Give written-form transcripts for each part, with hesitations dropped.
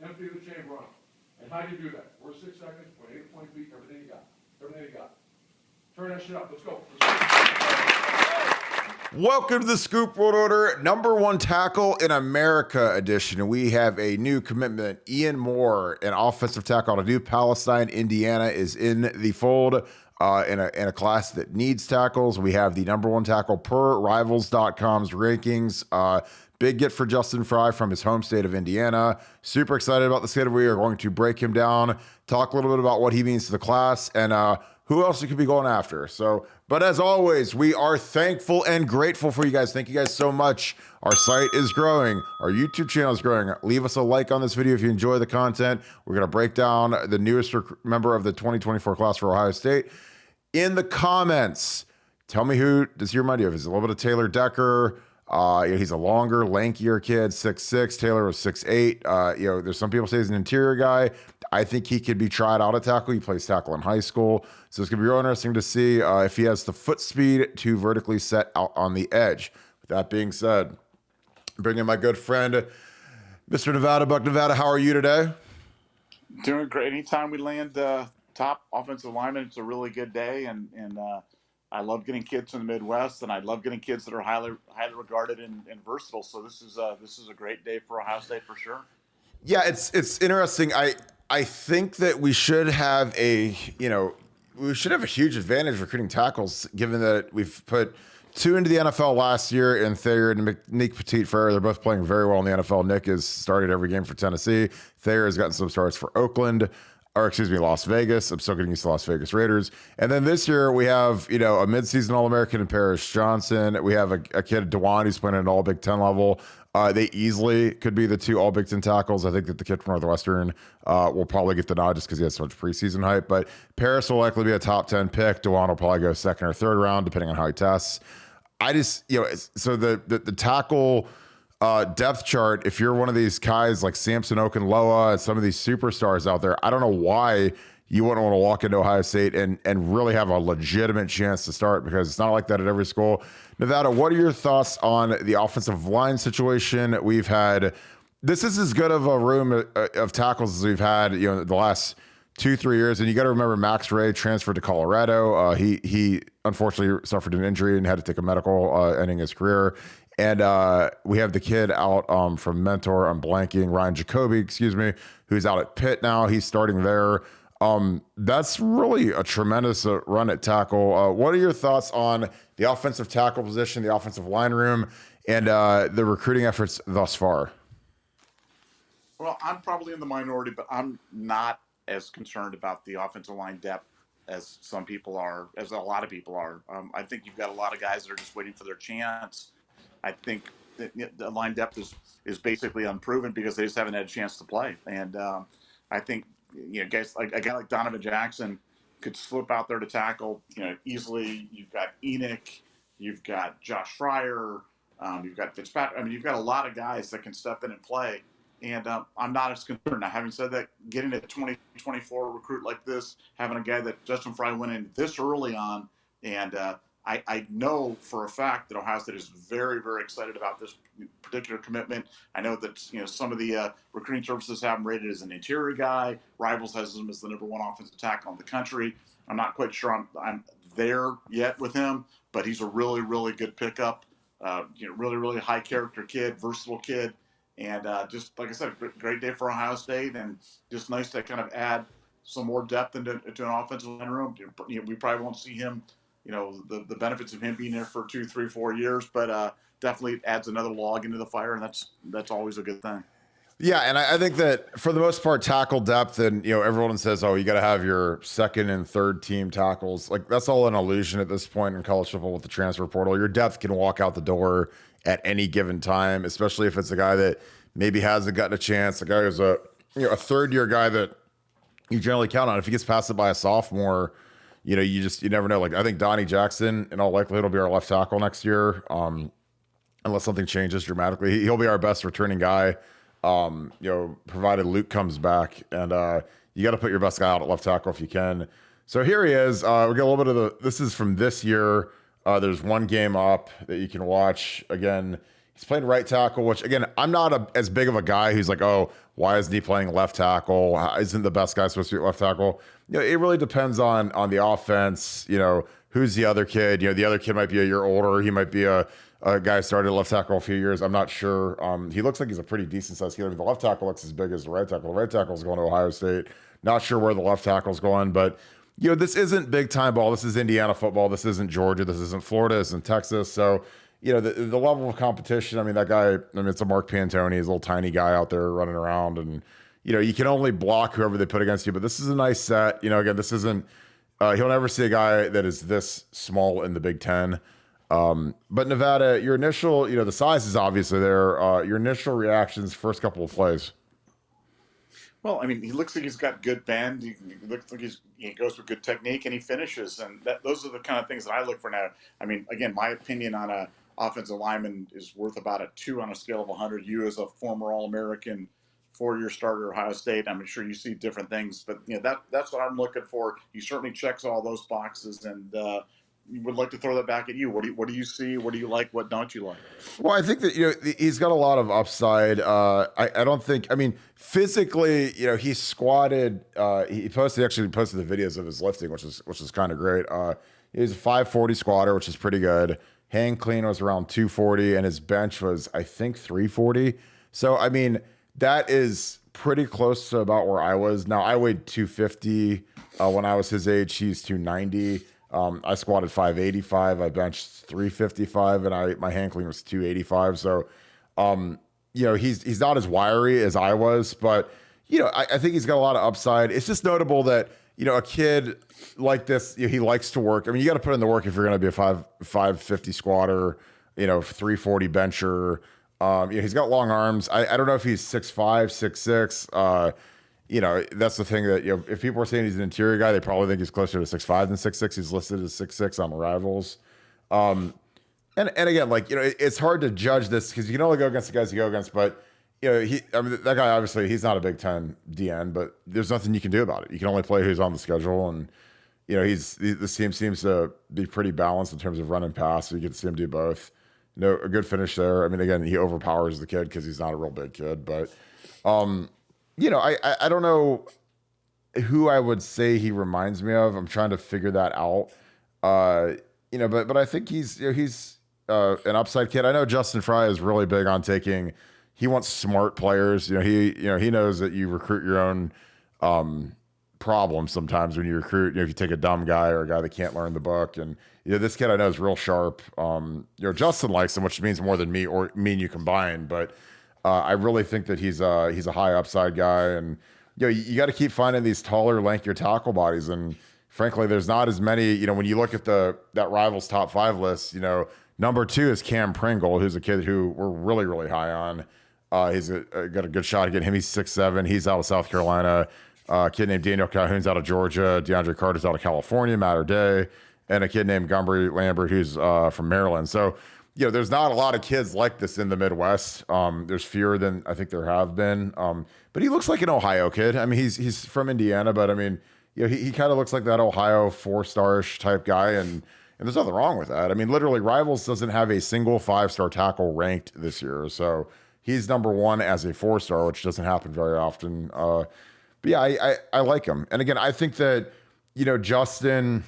Empty the chamber on them. And how do you do that? We're 6 seconds, point A to point B, everything you got. Everything you got. Turn that shit up. Let's go. Welcome to the Scoop World Order, number one tackle in America edition. We have a new commitment. Ian Moore, an offensive tackle out of New Palestine, Indiana, is in the fold in a class that needs tackles. We have the number one tackle per Rivals.com's rankings. Big get for Justin Fry from his home state of Indiana. Super excited about this kid. We are going to break him down, talk a little bit about what he means to the class, and who else we could be going after. But as always, we are thankful and grateful for you guys. Thank you guys so much. Our site is growing. Our YouTube channel is growing. Leave us a like on this video if you enjoy the content. We're going to break down the newest member of the 2024 class for Ohio State. In the comments, tell me who does he remind you of? Is it a little bit of Taylor Decker? He's a longer, lankier kid, 6'6". Taylor was 6'8". There's some people say he's an interior guy. I think he could be tried out at tackle. He plays tackle in high school. So it's going to be real interesting to see if he has the foot speed to vertically set out on the edge. With that being said, bring in my good friend, Mr. Nevadabuck. Nevada, how are you today? Doing great. Anytime we land top offensive lineman, it's a really good day. And I love getting kids from the Midwest, and I love getting kids that are highly regarded and versatile. So this is a great day for Ohio State for sure. Yeah, it's interesting. I think that we should have a huge advantage recruiting tackles, given that we've put two into the NFL last year in Thayer and Nick Petit-Frere. They're both playing very well in the NFL. Nick has started every game for Tennessee. Thayer has gotten some starts for Las Vegas. I'm still getting used to Las Vegas Raiders. And then this year we have, a midseason All-American in Paris Johnson. We have a kid, Dewan, who's playing at an all Big Ten level. They easily could be the two all Big Ten tackles. I think that the kid from Northwestern will probably get the nod just because he has so much preseason hype. But Paris will likely be a top 10 pick. Dewan will probably go second or third round, depending on how he tests. So the tackle depth chart, if you're one of these guys like Samson Okunloa and some of these superstars out there, I don't know why you wouldn't want to walk into Ohio State and really have a legitimate chance to start, because it's not like that at every school. Nevada, what are your thoughts on the offensive line situation? This is as good of a room of tackles as we've had, the last 2-3 years. And you got to remember, Max Ray transferred to Colorado. He unfortunately suffered an injury and had to take a medical, ending his career. And we have the kid out from Mentor, I'm blanking, Ryan Jacoby, who's out at Pitt now. He's starting there. That's really a tremendous run at tackle. What are your thoughts on the offensive tackle position, the offensive line room, and the recruiting efforts thus far? Well, I'm probably in the minority, but I'm not as concerned about the offensive line depth as some people are, as a lot of people are. I think you've got a lot of guys that are just waiting for their chance. I think that the line depth is basically unproven because they just haven't had a chance to play. And I think guys like a guy like Donovan Jackson could slip out there to tackle easily. You've got Enoch, you've got Josh Fryer, you've got Fitzpatrick. I mean, you've got a lot of guys that can step in and play. And I'm not as concerned. Now, having said that, getting a 2024 recruit like this, having a guy that Justin Fry went in this early on, and I know for a fact that Ohio State is very, very excited about this particular commitment. I know that some of the recruiting services have him rated as an interior guy. Rivals has him as the number one offensive tackle in the country. I'm not quite sure I'm there yet with him, but he's a really, really good pickup. Really, really high character kid, versatile kid. And just like I said, great day for Ohio State, and just nice to kind of add some more depth into an offensive line room. We probably won't see him, the benefits of him being there for 2, 3, 4 years, but definitely adds another log into the fire, and that's always a good thing. Yeah, and I think that for the most part, tackle depth, and everyone says, oh, you got to have your second and third team tackles. Like, that's all an illusion at this point in college football with the transfer portal. Your depth can walk out the door at any given time, especially if it's a guy that maybe hasn't gotten a chance, a guy who's a third-year guy that you generally count on. If he gets passed by a sophomore, you never know. Like, I think Donnie Jackson, in all likelihood, will be our left tackle next year, unless something changes dramatically. He'll be our best returning guy, provided Luke comes back. And you got to put your best guy out at left tackle if you can. So here he is. We got a little bit of this is from this year. There's one game up that you can watch. Again, He's playing right tackle, which again, I'm not as big of a guy who's like, oh, why isn't he playing left tackle? Isn't the best guy supposed to be at left tackle? It really depends on the offense. Who's the other kid? The other kid might be a year older. He might be a guy who started at left tackle a few years. I'm not sure. He looks like he's a pretty decent sized kid. I mean, the left tackle looks as big as the right tackle. The right tackle is going to Ohio State. Not sure where the left tackle is going, but this isn't big time ball. This is Indiana football. This isn't Georgia. This isn't Florida. This isn't Texas. So, the level of competition, I mean, that guy, it's a Mark Pantone. He's a little tiny guy out there running around. And, you can only block whoever they put against you. But this is a nice set. Again, this isn't, he'll never see a guy that is this small in the Big Ten. But Nevada, your initial, the size is obviously there. Your initial reactions, first couple of plays. Well, I mean, he looks like he's got good bend. He looks like he goes with good technique, and he finishes. And those are the kind of things that I look for now. I mean, again, my opinion on a offensive lineman is worth about a 2 on a scale of 100. You, as a former All-American, 4-year starter at Ohio State, I'm sure you see different things. But that's what I'm looking for. He certainly checks all those boxes, and would like to throw that back at you. What do you see? What do you like? What don't you like? Well, I think that he's got a lot of upside. I don't think. I mean, physically, he squatted. He actually posted the videos of his lifting, which is kind of great. He's a 540 squatter, which is pretty good. Hang clean was around 240, and his bench was, I think, 340. So I mean, that is pretty close to about where I was. Now I weighed 250 when I was his age. He's 290. I squatted 585. I benched 355, and my hand clean was 285. So, he's not as wiry as I was, but I think he's got a lot of upside. It's just notable that a kid like this, he likes to work. I mean, you got to put in the work if you're going to be a 550 squatter, 340 bencher. He's got long arms. I don't know if he's 6'5", 6'6". That's the thing that, if people are saying he's an interior guy, they probably think he's closer to 6'5" than 6'6". He's listed as 6'6" on Rivals. And again, it's hard to judge this because you can only go against the guys you go against, but that guy, obviously he's not a Big Ten DN, but there's nothing you can do about it. You can only play who's on the schedule. And, this team seems to be pretty balanced in terms of run and pass. So you get to see him do both. A good finish there. I mean, again, he overpowers the kid because he's not a real big kid, but, I don't know who I would say he reminds me of. I'm trying to figure that out. But I think he's an upside kid. I know Justin Fry is really big on he wants smart players. He knows that you recruit your own problems sometimes when you recruit. If you take a dumb guy or a guy that can't learn the book, and this kid I know is real sharp. Justin likes him, which means more than me and you combined, but. I really think that he's a high upside guy, and you got to keep finding these taller, lankier tackle bodies. And frankly, there's not as many. When you look at that Rivals top 5 list, number 2 is Cam Pringle, who's a kid who we're really, really high on. He's got a good shot at getting him. He's 6'7". He's out of South Carolina. A kid named Daniel Calhoun's out of Georgia. DeAndre Carter's out of California. Matter Day, and a kid named Gumbry Lambert who's from Maryland. So. There's not a lot of kids like this in the Midwest. There's fewer than I think there have been. But he looks like an Ohio kid. I mean, he's from Indiana, but I mean, he kind of looks like that Ohio 4-star-ish type guy, and there's nothing wrong with that. I mean, literally, Rivals doesn't have a single 5-star tackle ranked this year, so he's number 1 as a 4-star, which doesn't happen very often. But yeah, I like him, and again, I think that Justin.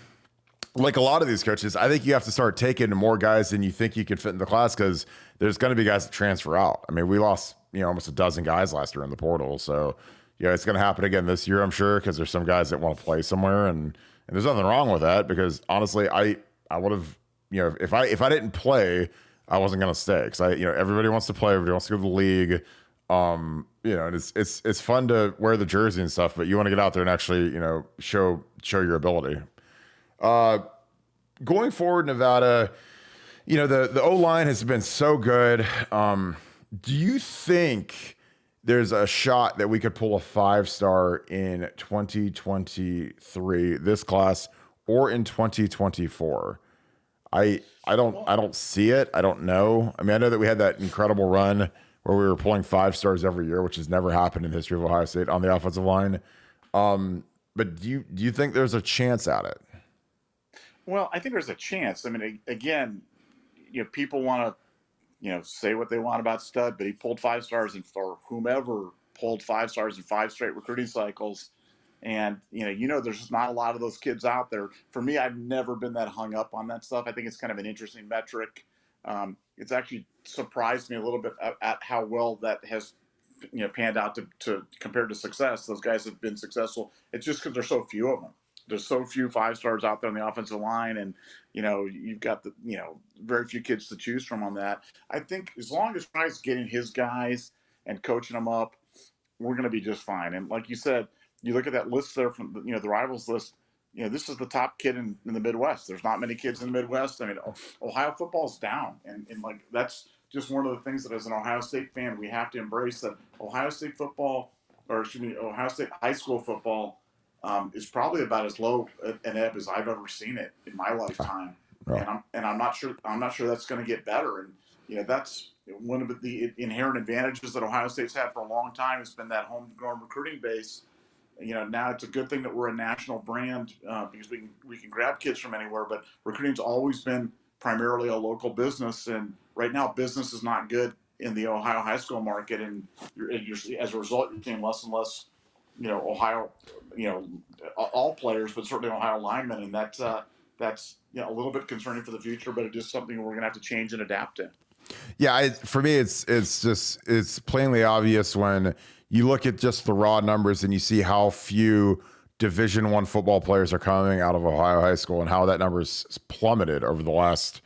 Like a lot of these coaches, I think you have to start taking more guys than you think you can fit in the class because there's going to be guys that transfer out. I mean, we lost, almost a dozen guys last year in the portal. So, it's going to happen again this year, I'm sure, because there's some guys that want to play somewhere. And there's nothing wrong with that because honestly, I would have, if I didn't play, I wasn't going to stay because everybody wants to play. Everybody wants to go to the league. And it's fun to wear the jersey and stuff, but you want to get out there and actually, show your ability. Going forward, Nevada, the O-line has been so good. Do you think there's a shot that we could pull a 5-star in 2023, this class, or in 2024? I don't see it. I don't know. I mean, I know that we had that incredible run where we were pulling 5-stars every year, which has never happened in the history of Ohio State on the offensive line. But do you think there's a chance at it? Well, I think there's a chance. I mean, again, people want to say what they want about Stud, but he pulled 5 stars, and for whomever pulled 5 stars in 5 straight recruiting cycles. And there's just not a lot of those kids out there. For me, I've never been that hung up on that stuff. I think it's kind of an interesting metric. It's actually surprised me a little bit at how well that has panned out to compared to success. Those guys have been successful. It's just because there's so few of them. There's so few 5 stars out there on the offensive line, and you've got the very few kids to choose from on that. I think as long as Fry's getting his guys and coaching them up, we're going to be just fine. And like you said, you look at that list there from the rivals list. This is the top kid in the Midwest. There's not many kids in the Midwest. I mean, Ohio football's down, and like that's just one of the things that as an Ohio State fan we have to embrace, that Ohio State football, Ohio State high school football is probably about as low an ebb as I've ever seen it in my lifetime. Yeah. And I'm not sure that's going to get better. And that's one of the inherent advantages that Ohio State's had for a long time, has been that homegrown recruiting base. Now it's a good thing that we're a national brand because we can grab kids from anywhere. But recruiting's always been primarily a local business, and right now business is not good in the Ohio high school market, and you're as a result you're seeing less and less, Ohio, all players, but certainly Ohio linemen, and that's a little bit concerning for the future. But it is something we're going to have to change and adapt to. Yeah, for me, it's plainly obvious when you look at just the raw numbers and you see how few Division I football players are coming out of Ohio high school and how that number's plummeted over the last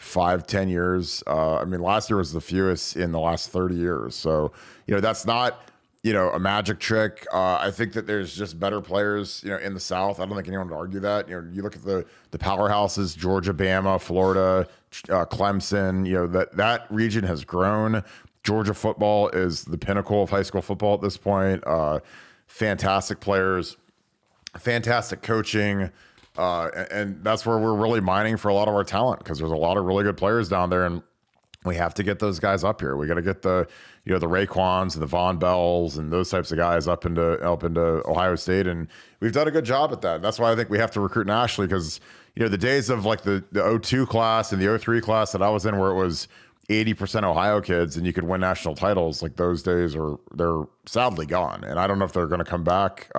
5-10 years. Last year was the fewest in the last 30 years. So, that's not, a magic trick. I think that there's just better players, in the South. I don't think anyone would argue that. You look at the powerhouses, Georgia, Bama, Florida, Clemson, that region has grown. Georgia football is the pinnacle of high school football at this point. Fantastic players, fantastic coaching. And that's where we're really mining for a lot of our talent, because there's a lot of really good players down there, and we have to get those guys up here. We got to get the Raekwons and the Von Bells and those types of guys up into Ohio State. And we've done a good job at that. That's why I think we have to recruit nationally, because, the days of like the 02 class and the 03 class that I was in, where it was 80% Ohio kids and you could win national titles, like those days they're sadly gone. And I don't know if they're going to come back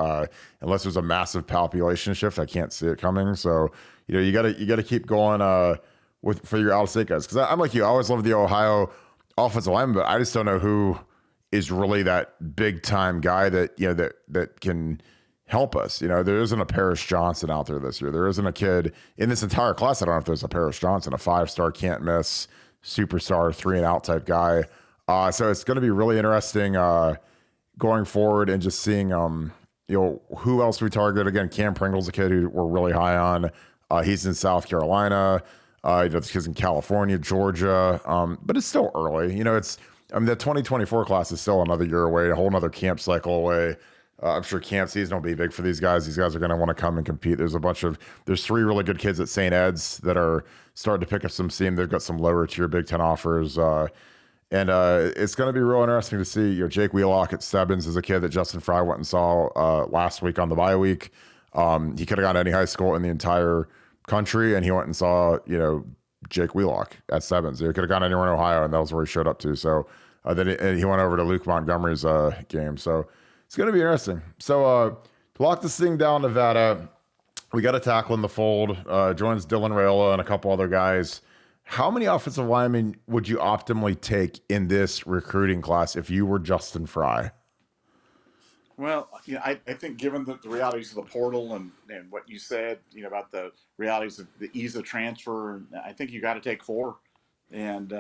unless there's a massive population shift. I can't see it coming. So, you got to keep going for your out-of-state guys. Because I'm like you, I always love the Ohio offensive lineman, but I just don't know who is really that big-time guy that that can help us. There isn't a Paris Johnson out there this year. There isn't a kid in this entire class. I don't know if there's a Paris Johnson, a 5-star can't miss superstar 3-and-out type guy. So it's going to be really interesting going forward, and just seeing who else we target. Again, Cam Pringle's a kid who we're really high on. He's in South Carolina. This kid's in California, Georgia. But it's still early. The 2024 class is still another year away, a whole another camp cycle away. I'm sure camp season will be big for these guys. These guys are going to want to come and compete. There's 3 really good kids at St. Ed's that are starting to pick up some steam. They've got some lower tier Big Ten offers. And it's going to be real interesting to see. Jake Wheelock at Stebbins is a kid that Justin Fry went and saw last week on the bye week. He could have gone to any high school in the entire country, and he went and saw, Jake Wheelock at Stebbins. He could have gone anywhere in Ohio, and that was where he showed up to. So then he went over to Luke Montgomery's game. So it's going to be interesting. So to lock this thing down, Nevada, we got a tackle in the fold. Joins Dylan Raiola and a couple other guys. How many offensive linemen would you optimally take in this recruiting class if you were Justin Fry? Well, I think given the realities of the portal and what you said, about the realities of the ease of transfer, I think you got to take 4. And,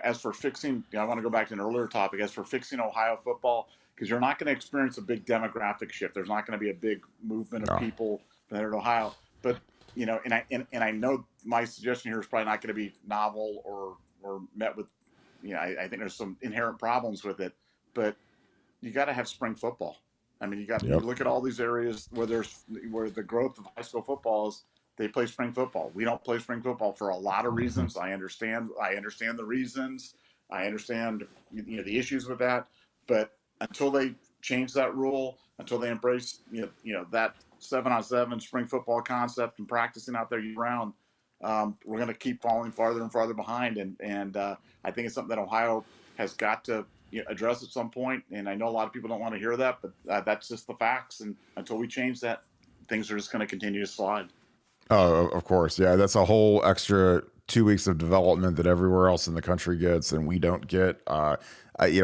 as for fixing, I want to go back to an earlier topic, as for fixing Ohio football, because you're not going to experience a big demographic shift. There's not going to be a big movement of people that are in Ohio. But, and I know my suggestion here is probably not going to be novel or met with, I think there's some inherent problems with it. But you got to have spring football. I mean, you look at all these areas where the growth of high school football is, they play spring football. We don't play spring football for a lot of reasons. I understand the reasons. I understand the issues with that. But until they change that rule, until they embrace that 7-on-7 spring football concept and practicing out there year round, we're going to keep falling farther and farther behind. And I think it's something that Ohio has got to address at some point. And I know a lot of people don't want to hear that, but that's just the facts. And until we change that, things are just going to continue to slide. Oh, of course. Yeah. That's a whole extra 2 weeks of development that everywhere else in the country gets and we don't get.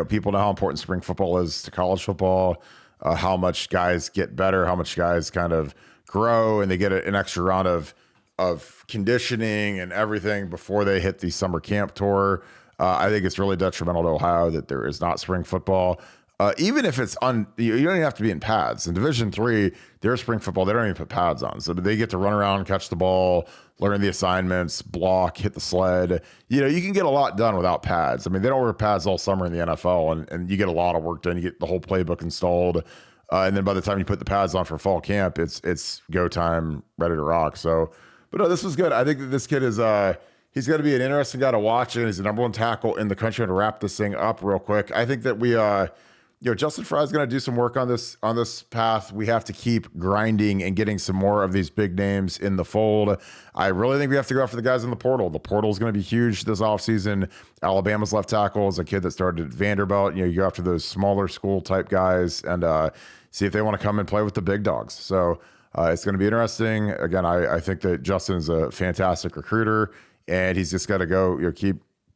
People know how important spring football is to college football, how much guys get better, how much guys kind of grow, and they get an extra round of conditioning and everything before they hit the summer camp tour. I think it's really detrimental to Ohio that there is not spring football. Even if it's you don't even have to be in pads. In Division III, there's spring football. They don't even put pads on. So they get to run around, catch the ball, learn the assignments, block, hit the sled. You can get a lot done without pads. I mean, they don't wear pads all summer in the NFL, and you get a lot of work done. You get the whole playbook installed. And then by the time you put the pads on for fall camp, it's go time, ready to rock. So, but no, this was good. I think that this kid is he's going to be an interesting guy to watch, and he's the #1 tackle in the country. To wrap this thing up real quick, I think that we Justin Fry is going to do some work on this path. We have to keep grinding and getting some more of these big names in the fold. I really think we have to go after the guys in the portal. The portal is going to be huge this offseason. Alabama's left tackle is a kid that started at Vanderbilt. You go after those smaller school type guys and see if they want to come and play with the big dogs. So it's going to be interesting. Again, I think that Justin is a fantastic recruiter, and he's just got to go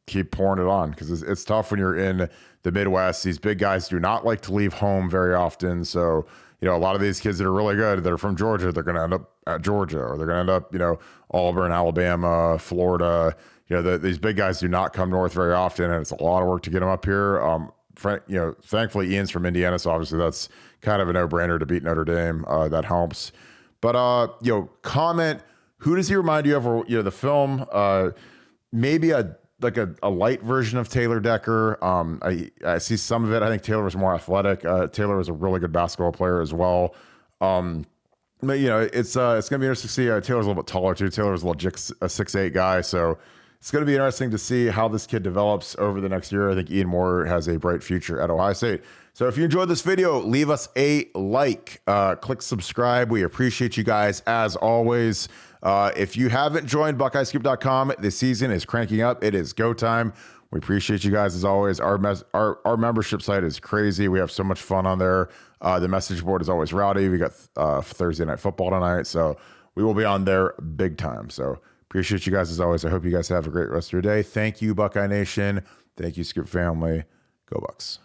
keep pouring it on, because it's tough when you're in the Midwest. These big guys do not like to leave home very often. So, a lot of these kids that are really good, that are from Georgia, they're going to end up at Georgia, or they're going to end up, Auburn, Alabama, Florida. These big guys do not come north very often, and it's a lot of work to get them up here. Thankfully Ian's from Indiana, so obviously that's kind of a no-brainer to beat Notre Dame. That helps. But, comment, who does he remind you of, or, the film, maybe a light version of Taylor Decker. I see some of it. I think Taylor was more athletic. Taylor was a really good basketball player as well. But it's going to be interesting to see. Taylor's a little bit taller too. Taylor was a 6'8" guy, so it's going to be interesting to see how this kid develops over the next year. I think Ian Moore has a bright future at Ohio State. So if you enjoyed this video, leave us a like, click subscribe. We appreciate you guys as always. If you haven't joined BuckeyeScoop.com, the season is cranking up. It is go time. We appreciate you guys as always. Our membership site is crazy. We have so much fun on there. The message board is always rowdy. We got Thursday Night Football tonight, so we will be on there big time. So appreciate you guys as always. I hope you guys have a great rest of your day. Thank you, Buckeye Nation. Thank you, Scoop family. Go Bucks.